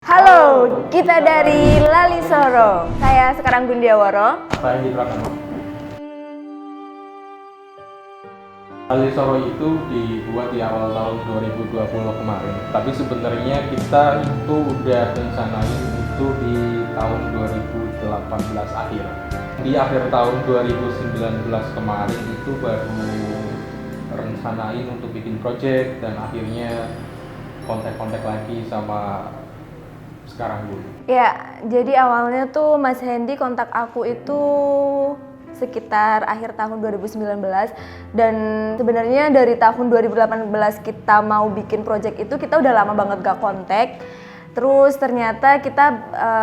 Halo, kita dari Lali Soro. Saya sekarang Gundiaworo. Saya di Pratama. Lali Soro itu dibuat di awal tahun 2020 kemarin. Tapi sebenarnya kita itu udah rencanain itu di tahun 2018 akhir. Di akhir tahun 2019 kemarin itu baru rencanain untuk bikin project dan akhirnya kontak-kontak lagi sama sekarang dulu. Ya, jadi awalnya tuh Mas Hendy kontak aku itu sekitar akhir tahun 2019 dan sebenarnya dari tahun 2018 kita mau bikin project itu kita udah lama banget gak kontak. Terus ternyata kita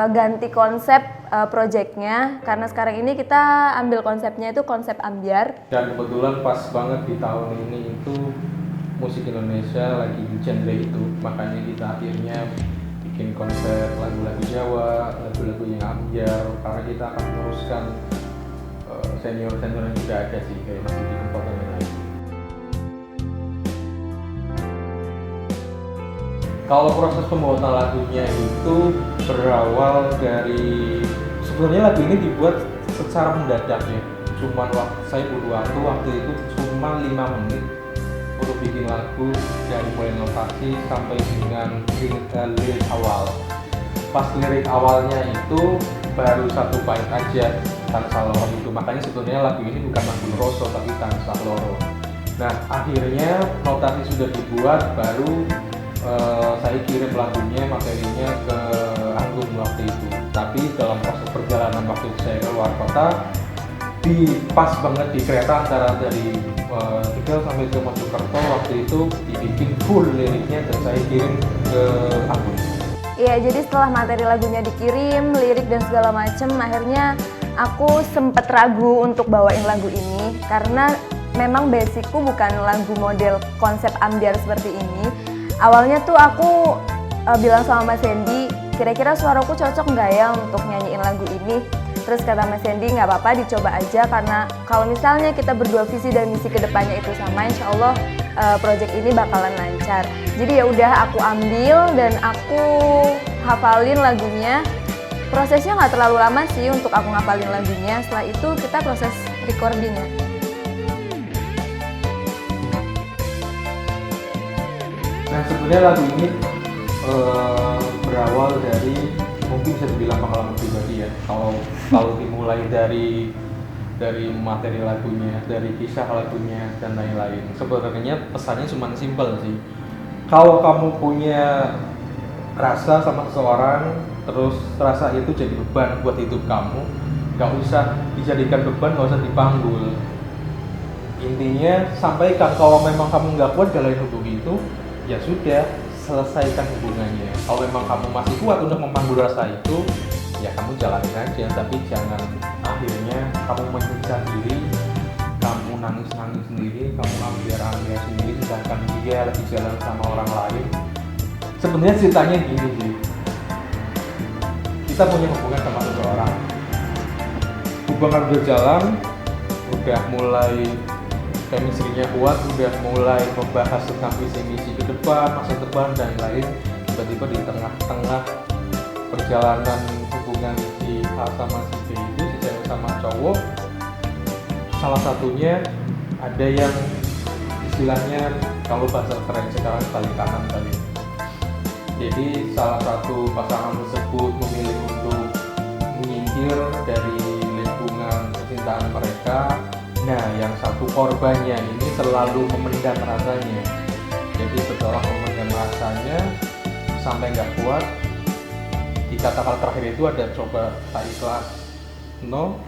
ganti konsep projectnya karena sekarang ini kita ambil konsepnya itu konsep ambyar. Dan kebetulan pas banget di tahun ini itu musik Indonesia lagi di genre itu, makanya kita akhirnya bikin konsep lagu-lagu Jawa, lagu-lagu yang ambyar, karena kita akan meneruskan senior-senior yang sudah ada sih, kayak Mas Didi Kempot dan lain-lain. Kalau proses pembuatan lagunya itu berawal dari, sebenarnya lagu ini dibuat secara mendadak ya. Cuman saya butuh waktu itu cuma 5 menit untuk bikin lagu dari mulai notasi sampai dengan lirik awal. Pas lirik awalnya itu baru satu bait aja, Tansah Loro itu. Makanya sebetulnya lagu ini bukan lagu Roso tapi Tansah Loro. Nah akhirnya notasi sudah dibuat, baru saya kirim lagunya, materinya ke Anggun waktu itu. Tapi dalam proses perjalanan waktu itu saya keluar kota, pas banget di kereta antara dari Tegal sampai ke Mojokerto, waktu itu dibikin full liriknya dan saya kirim ke Anggun. Iya, jadi setelah materi lagunya dikirim, lirik dan segala macem, akhirnya aku sempet ragu untuk bawain lagu ini karena memang basicku bukan lagu model konsep ambyar seperti ini. Awalnya tuh aku bilang sama Mas Hendy, kira-kira suaraku cocok nggak ya untuk nyanyiin lagu ini? Terus kata Mas Hendy, nggak apa-apa dicoba aja karena kalau misalnya kita berdua visi dan misi kedepannya itu sama, insya Allah project ini bakalan lancar. Jadi ya udah aku ambil dan aku hafalin lagunya. Prosesnya nggak terlalu lama sih untuk aku ngafalin lagunya. Setelah itu kita proses recordingnya. Nah sebenarnya lagu ini berawal dari, mungkin bisa dibilang pengalaman pribadi ya. Kalau dimulai dari materi lagunya, dari kisah lagunya dan lain-lain. Sebenarnya pesannya cuma simpel sih. Kalau kamu punya rasa sama seseorang, terus rasa itu jadi beban buat hidup kamu, nggak usah dijadikan beban, nggak usah dipanggul. Intinya sampaikan kalau memang kamu nggak kuat jalanin hubungan itu, ya sudah, selesaikan hubungannya. Kalau memang kamu masih kuat untuk memanggul rasa itu, ya kamu jalanin aja, tapi jangan akhirnya kamu menyiksa diri, kamu nangis-nangis sendiri, kamu ambil sendiri, sedangkan dia lagi jalan sama orang lain. Sebenarnya ceritanya gini sih, kita punya hubungan sama seseorang, hubungan udah jalan, udah mulai chemistry-nya kuat, udah mulai membahas tentang visi misi ke depan, masa depan dan lain. Tiba-tiba di tengah-tengah perjalanan hubungan si A sama si B itu, si cewek sama cowok, salah satunya ada yang istilahnya kalau bahasa keren sekarang balik kanan kali. Jadi salah satu pasangan tersebut memilih untuk menyingkir dari lingkungan percintaan mereka. Nah, yang satu korbannya ini selalu memendam rasanya. Jadi setelah memendam rasanya sampai nggak kuat, di kata-kata terakhir itu ada coba tak ikhlas, no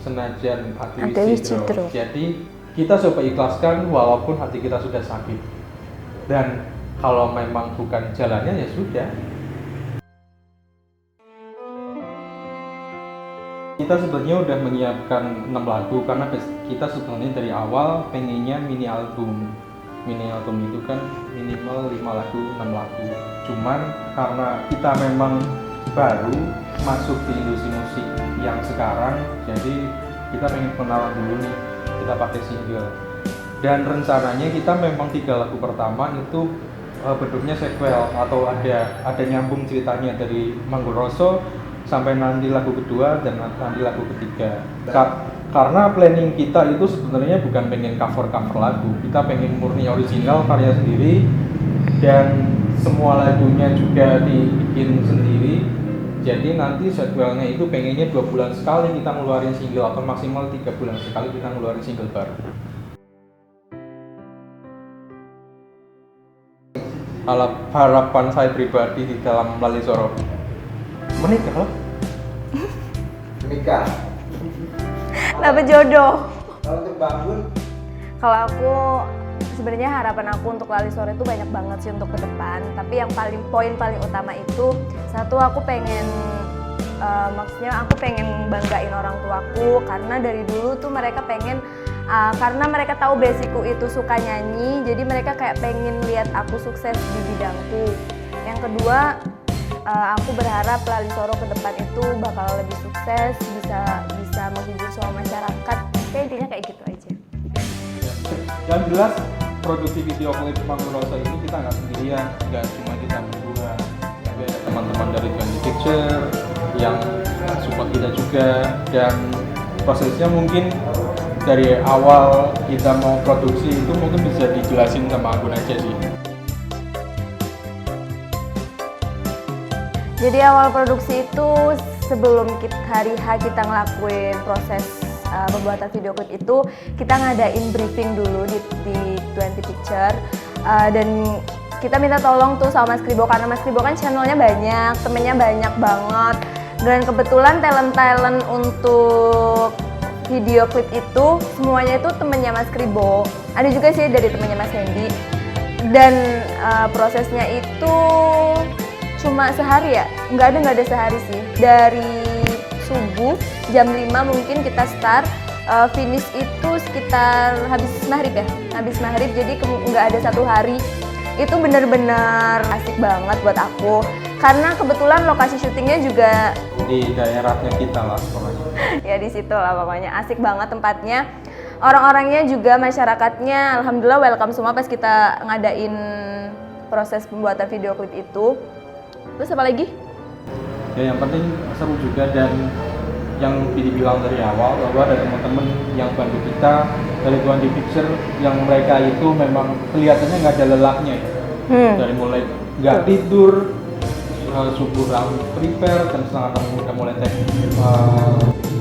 senajan hati cidro. Jadi kita coba ikhlaskan walaupun hati kita sudah sakit. Dan kalau memang bukan jalannya ya sudah. Kita sebenarnya udah menyiapkan 6 lagu karena kita sebenarnya dari awal pengennya mini album. Mini album itu kan minimal 5 lagu, 6 lagu. Cuman karena kita memang baru masuk di industri musik yang sekarang, jadi kita pengen kenalan dulu nih, kita pakai single. Dan rencananya kita memang 3 lagu pertama itu bentuknya sequel atau ada nyambung ceritanya dari Manggul Roso sampai nanti lagu kedua dan nanti lagu ketiga. Karena planning kita itu sebenarnya bukan pengen cover lagu, kita pengen murni original karya sendiri dan semua lagunya juga dibikin sendiri. Jadi nanti jadwalnya itu pengennya 2 bulan sekali kita ngeluarin single atau maksimal 3 bulan sekali kita ngeluarin single baru. Harapan saya pribadi di dalam Lali Soro menikah. Menikah. Dapat jodoh. Kalau untuk bangun, Kalau aku sebenarnya harapan aku untuk Lali Sore itu banyak banget sih untuk ke depan. Tapi yang poin paling utama itu satu, aku pengen maksudnya aku pengen banggain orang tuaku karena dari dulu tuh mereka pengen karena mereka tahu basicku itu suka nyanyi, jadi mereka kayak pengen lihat aku sukses di bidangku. Yang kedua, aku berharap Lali Soro ke depan itu bakal lebih sukses, bisa menghibur semua masyarakat. Kayak intinya kayak gitu aja. Yang jelas produksi video klip Manggul Roso ini kita nggak sendirian, nggak cuma kita berdua, tapi ada teman-teman dari Twenty Picture yang support kita juga, dan prosesnya mungkin dari awal kita mau produksi itu mungkin bisa dijelasin sama Agun aja sih. Jadi awal produksi itu sebelum hari H kita ngelakuin proses pembuatan video klip itu, kita ngadain briefing dulu di Twenty Picture dan kita minta tolong tuh sama Mas Kribo karena Mas Kribo kan channelnya banyak, temennya banyak banget, dan kebetulan talent untuk video klip itu semuanya itu temennya Mas Kribo, ada juga sih dari temennya Mas Hendy, dan prosesnya itu cuma sehari ya, nggak ada sehari sih, dari subuh jam 5 mungkin kita start, finish itu sekitar habis maghrib, jadi nggak ada 1 hari. Itu bener-bener asik banget buat aku karena kebetulan lokasi syutingnya juga Di daerahnya kita lah pokoknya. ya di situ lah pokoknya, asik banget tempatnya, orang-orangnya juga, masyarakatnya alhamdulillah welcome semua pas kita ngadain proses pembuatan video klip itu. Terus apa lagi? Ya yang penting seru juga, dan yang dibilang dari awal bahwa ada teman-teman yang bantu kita dari Twenty Picture yang mereka itu memang kelihatannya nggak ada lelahnya ya. Dari mulai nggak tidur, subuh prepare, dan setengah 6 udah mulai take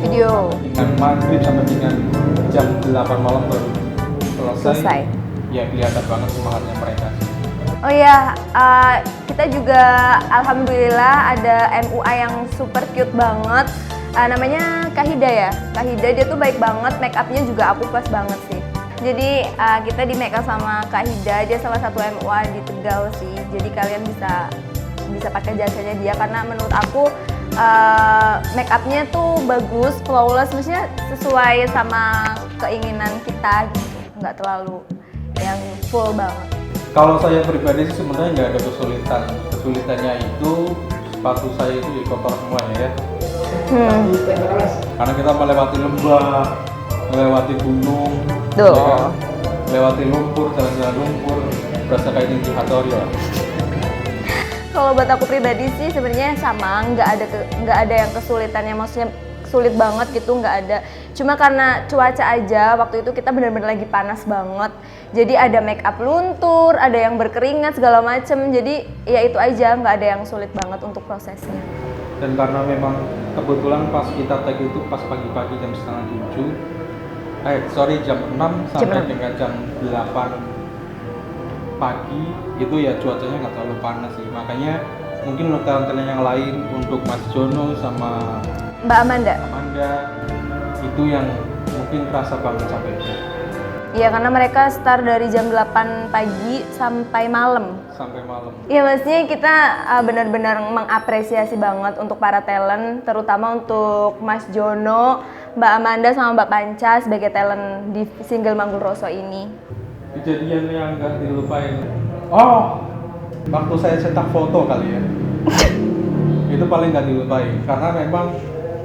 Video. dengan maghrib sampai dengan jam 8 malam baru selesai. Ya kelihatan banget semangatnya mereka. Oh iya, kita juga alhamdulillah ada MUA yang super cute banget. Namanya Kahida ya. Kahida, dia tuh baik banget, make upnya juga aku pas banget sih. Jadi kita di make up sama Kahida, dia salah satu MUA di Tegal sih. Jadi kalian bisa pakai jasanya dia karena menurut aku make upnya tuh bagus, flawless, maksudnya sesuai sama keinginan kita gitu. Nggak terlalu yang full banget. Kalau saya pribadi sih sebenarnya nggak ada kesulitannya itu sepatu saya itu ya kotor semua ya. Karena kita melewati lembah, melewati gunung, Tuh. ya kan? Melewati lumpur, jalan-jalan lumpur, berasa kayak tinggi hatori lah. Kalau buat aku pribadi sih sebenarnya sama, nggak ada yang kesulitannya, maksudnya sulit banget gitu, nggak ada. Cuma karena cuaca aja, waktu itu kita benar-benar lagi panas banget. Jadi ada make up luntur, ada yang berkeringat segala macem. Jadi ya itu aja, nggak ada yang sulit banget untuk prosesnya. Dan karena memang kebetulan pas kita tag itu pas pagi-pagi jam setengah 7, jam 6 sampai dengan jam 8 pagi itu ya cuacanya nggak terlalu panas sih. Makanya mungkin untuk talent yang lain, untuk Mas Jono sama Mbak Amanda itu yang mungkin terasa banget capeknya. Iya, karena mereka start dari jam 8 pagi sampai malam. Iya, maksudnya kita benar-benar mengapresiasi banget untuk para talent, terutama untuk Mas Jono, Mbak Amanda sama Mbak Panca sebagai talent di single Manggul Roso ini. Kejadian yang nggak dilupain. Oh, waktu saya cetak foto kali ya. Itu paling nggak dilupain karena memang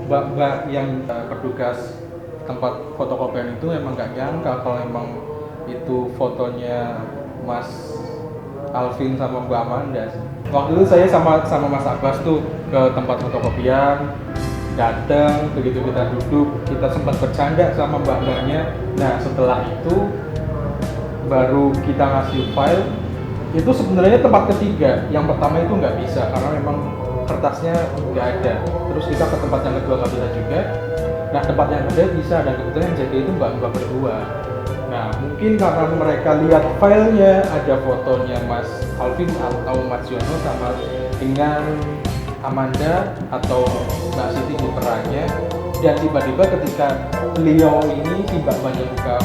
mbak-mbak yang bertugas tempat fotokopian itu emang nggak nyangka kalau emang itu fotonya Mas Alvin sama Mbak Amanda sih. Waktu itu saya sama Mas Abbas tuh ke tempat fotokopian, datang, begitu kita duduk, kita sempat bercanda sama mbak-mbaknya. Nah setelah itu baru kita ngasih file. Itu sebenarnya tempat ketiga, yang pertama itu nggak bisa karena memang kertasnya nggak ada. Terus kita ke tempat yang kedua nggak bisa juga. Nah tempat yang kedua bisa, dan kebetulan yang jaga itu mbak-mbak berdua. Nah mungkin karena mereka lihat filenya ada fotonya Mas Alvin atau Mas Yono sama dengan Amanda atau Mbak Siti di perannya, dan tiba-tiba ketika beliau ini si mbak-mbaknya buka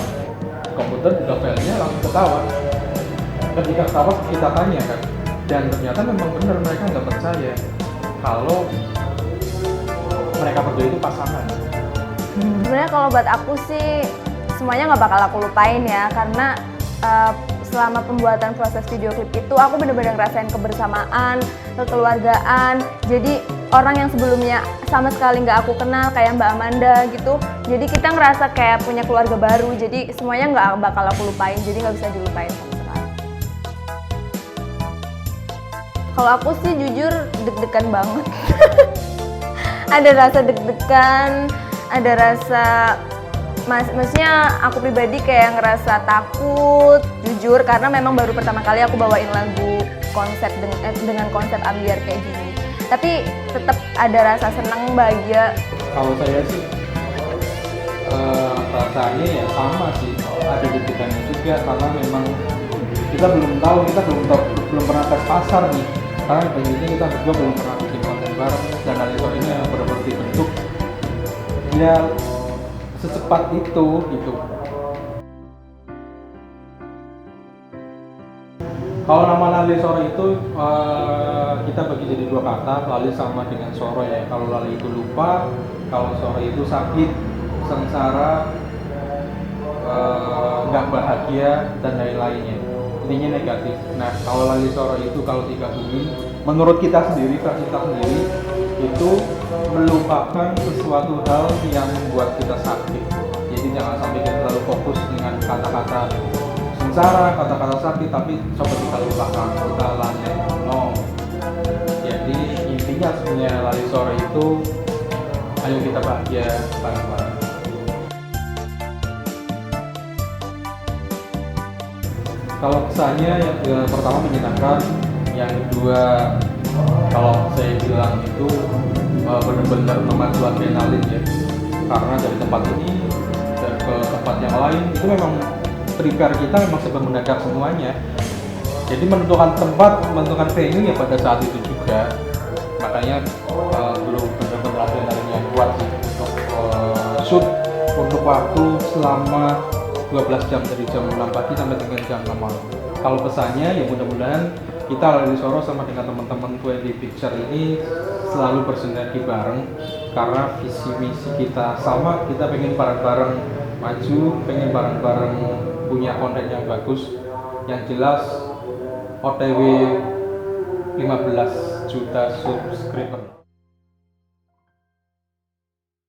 komputer, buka filenya, langsung ketawa. Ketika ketawa kita tanya kan, dan ternyata memang benar mereka nggak percaya kalau mereka berdua itu pasangan. Sebenarnya kalau buat aku sih semuanya nggak bakal aku lupain ya, karena selama pembuatan proses video klip itu aku bener-bener ngerasain kebersamaan, kekeluargaan. Jadi orang yang sebelumnya sama sekali nggak aku kenal kayak Mbak Amanda gitu, jadi kita ngerasa kayak punya keluarga baru. Jadi semuanya nggak bakal aku lupain, jadi nggak bisa dilupain sama sekali. Kalau aku sih jujur deg-degan banget. Ada rasa deg-degan, ada rasa maksudnya aku pribadi kayak ngerasa takut, jujur, karena memang baru pertama kali aku bawain lagu konsep dengan konsep ambiar kayak gini. Tapi tetap ada rasa senang, bahagia. Kalau saya sih perasaannya ya sama sih, ada deg-degannya juga karena memang kita belum tahu, belum pernah tes pasar nih. Karena begini kita berdua belum pernah bikin konten bareng, dan Lalisor ini yang benar-benar dibentuk ya secepat itu gitu. Kalau nama Lali Soro itu kita bagi jadi dua kata, Lali sama dengan Soro ya. Kalau Lali itu lupa, kalau Soro itu sakit, sengsara, nggak bahagia dan lain-lainnya. Intinya negatif. Nah kalau Lali Soro itu kalau digabungin, menurut kita sendiri, versi kita sendiri, itu melupakan sesuatu hal yang membuat kita sakit. Jadi jangan sampai kita terlalu fokus dengan kata-kata sengsara, kata-kata sakit, tapi coba kita lupakan, kita let no. Jadi intinya sebenarnya Lali Sore itu, ayo kita bahagia bareng-bareng. Kalau kesannya yang pertama menyenangkan, yang kedua kalau saya bilang itu benar-benar memacu adrenalin ya, karena dari tempat ini ke tempat yang lain itu memang prepare kita memang sebelum mendadak semuanya. Jadi menentukan tempat, menentukan venue ya pada saat itu juga. Makanya belum benar-benar adrenalin yang kuat sih untuk shoot untuk waktu selama 12 jam dari jam 6 pagi sampai dengan jam 6 malam. Kalau pesannya ya mudah-mudahan kita Lali Soro sama dengan teman-teman 20 Picture ini selalu bersinergi bareng, karena visi misi kita sama, kita pengen bareng-bareng maju, pengen bareng-bareng punya konten yang bagus, yang jelas OTW 15 juta subscriber.